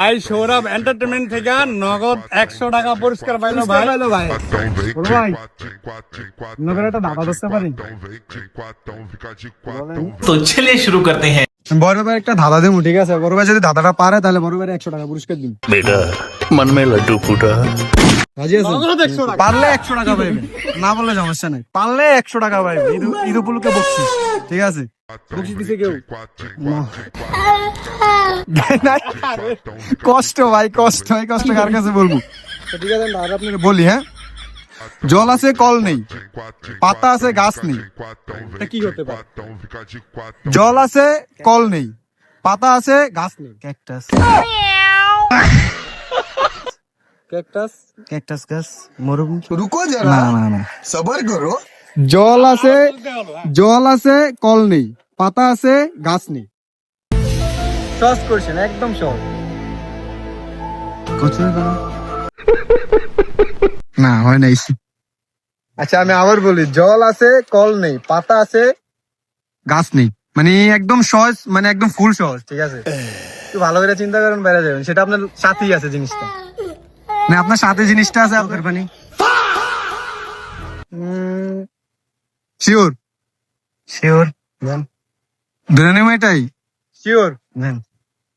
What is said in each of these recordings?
ভাই সৌরভ এন্টারটেনমেন্ট থেকে নগদ 100 টাকা পুরস্কার পাইলো ভাই। ভাই নগর একটা দাদা দোস্ত পারি तो चलिए शुरू करते हैं। বড় ভাই একটা ধাঁধা দেবো, ঠিক আছে? বড় ভাই যদি ধাঁধাটা পারে তাহলে বড় ভাই 100 টাকা পুরস্কার দিন। बेटा मन में लड्डू फूटा। রাজি আছেন? পারলে 100 টাকা পাইবেন, না বললে সমস্যা নাই। পারলে 100 টাকা পাইবেন, ঈদ উপলক্ষে বকশিস, ঠিক আছে? বকশিস দিছে কেউ না। কষ্ট ভাই, কষ্ট ভাই, কষ্ট কার কাছে বলবো? তো ঠিক আছে, আর আপনাকে বলি, হ্যাঁ, জল আছে কল নেই, পাতা আছে গাছ নেই, এটা কি হতে পারে? জল আছে কল নেই, পাতা আছে গাছ নেই। ক্যাকটাস। ক্যাকটাস, ক্যাকটাস গাছ, মরুভূমি। रुको না जरा না না, सबर करो। জল আছে, জল আছে কল নেই, পাতা আছে গাছ নেই। সহজ কোশ্চেন, একদম সহজ। না হয় নাই। আচ্ছা আমি আবার বলি, জল আছে কল নেই, পাতা আছে গাছ নেই, মানে একদম সহজ, মানে একদম ফুল সহজ, ঠিক আছে? একটু ভালো করে চিন্তা করেন, বেড়ে যাবেন। সেটা আপনার সাথেই আছে জিনিসটা, মানে আপনার সাথে জিনিসটা আছে। আপনার পানি শিওর, শিওর ধরে নেব এটাই, শিওর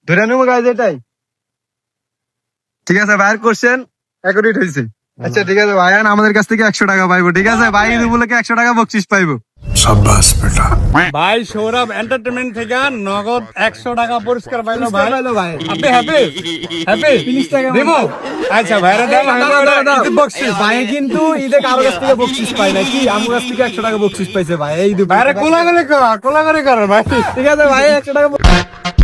ধরে নেব গাইজ এটাই, ঠিক আছে? বাইর করছেন, অ্যাকুরেট হয়েছে। আচ্ছা ঠিক আছে ভাইয়ান, আমাদের কাছ থেকে 100 টাকা পাইবো, ঠিক আছে? ভাই ঈদ উপলক্ষে 100 টাকা বকশিস পাইবো। शाबाश बेटा। ভাই সৌরভ এন্টারটেনমেন্ট থেকে নগদ 100 টাকা পুরস্কার পাইলো ভাই। আপনি হ্যাপি? হ্যাপি? 30 টাকা দেবো। আচ্ছা ভাইরা দেন, ঈদ বকশিস। ভাই কিন্তু ঈদে কারো কাছ থেকে বকশিস পাই না, কি আমার কাছ থেকে 100 টাকা বকশিস পাইছে ভাই। এই ভাইরা কোলাগুলি কর ভাই। ঠিক আছে ভাই, 100 টাকা বকশিস পাইছে।